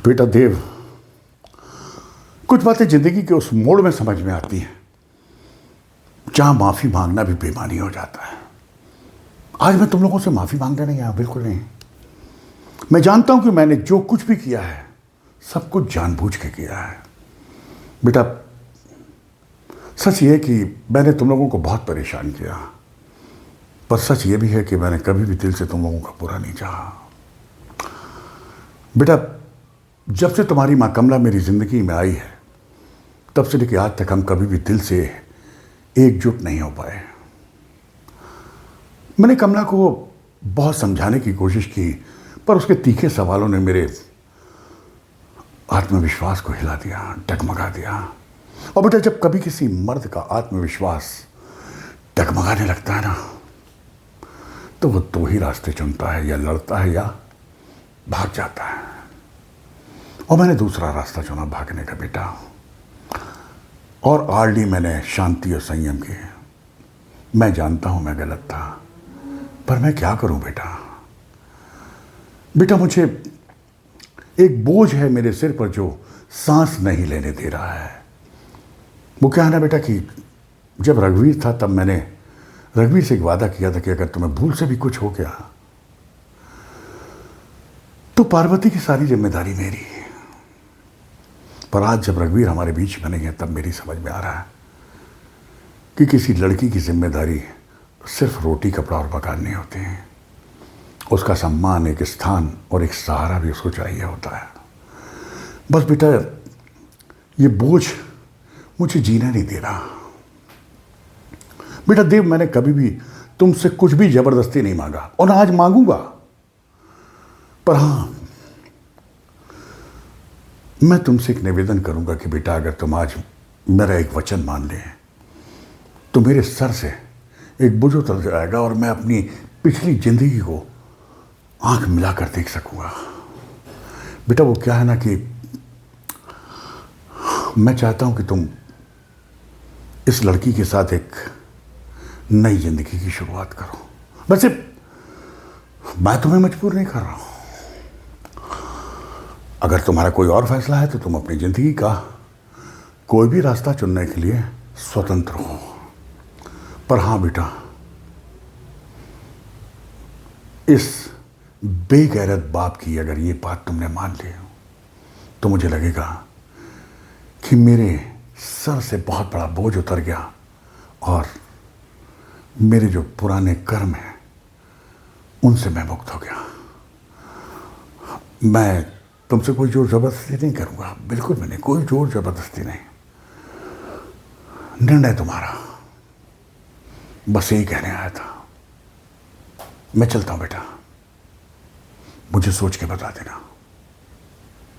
बेटा देव, कुछ बातें जिंदगी के उस मोड़ में समझ में आती हैं जहां माफी मांगना भी बेईमानी हो जाता है। आज मैं तुम लोगों से माफी मांगने नहीं आया, बिल्कुल नहीं। मैं जानता हूं कि मैंने जो कुछ भी किया है सब कुछ जानबूझ के किया है। बेटा, सच ये है कि मैंने तुम लोगों को बहुत परेशान किया, पर सच ये भी है कि मैंने कभी भी दिल से तुम लोगों का बुरा नहीं चाहा। बेटा, जब से तुम्हारी माँ कमला मेरी जिंदगी में आई है तब से लेकर आज तक हम कभी भी दिल से एकजुट नहीं हो पाए। मैंने कमला को बहुत समझाने की कोशिश की, पर उसके तीखे सवालों ने मेरे आत्मविश्वास को हिला दिया, डगमगा दिया। और बेटा, जब कभी किसी मर्द का आत्मविश्वास डगमगाने लगता है ना, तो वो दो ही रास्ते चुनता है, या लड़ता है या भाग जाता है। और मैंने दूसरा रास्ता चुना, भागने का बेटा। और आरडी मैंने शांति और संयम की। मैं जानता हूं मैं गलत था, पर मैं क्या करूं बेटा। बेटा, मुझे एक बोझ है मेरे सिर पर जो सांस नहीं लेने दे रहा है। वो क्या है ना बेटा कि जब रघुवीर था तब मैंने रघुवीर से एक वादा किया था कि अगर तुम्हें भूल से भी कुछ हो गया तो पार्वती की सारी जिम्मेदारी मेरी। पर आज जब रघुवीर हमारे बीच में नहीं है तब मेरी समझ में आ रहा है कि किसी लड़की की जिम्मेदारी सिर्फ रोटी कपड़ा और मकान नहीं होते हैं। उसका सम्मान, एक स्थान और एक सहारा भी उसको चाहिए होता है। बस बेटा, ये बोझ मुझे जीना नहीं दे रहा। बेटा देव, मैंने कभी भी तुमसे कुछ भी जबरदस्ती नहीं मांगा और आज मांगूंगा। पर हां, मैं तुमसे एक निवेदन करूंगा कि बेटा, अगर तुम आज मेरा एक वचन मान ले तो मेरे सर से एक बोझ उतर जाएगा और मैं अपनी पिछली जिंदगी को आंख मिलाकर देख सकूंगा। बेटा, वो क्या है ना कि मैं चाहता हूं कि तुम इस लड़की के साथ एक नई जिंदगी की शुरुआत करो। वैसे मैं तुम्हें मजबूर नहीं कर रहा हूं। अगर तुम्हारा कोई और फैसला है तो तुम अपनी जिंदगी का कोई भी रास्ता चुनने के लिए स्वतंत्र हो। पर हां बेटा, इस बेगैरत बाप की अगर ये बात तुमने मान ली तो मुझे लगेगा कि मेरे सर से बहुत बड़ा बोझ उतर गया और मेरे जो पुराने कर्म हैं उनसे मैं मुक्त हो गया। मैं तुमसे कोई जोर जबरदस्ती नहीं करूंगा, बिल्कुल भी नहीं, कोई जोर जबरदस्ती नहीं। निर्णय तुम्हारा। बस यही कहने आया था। मैं चलता हूं बेटा, मुझे सोच के बता देना।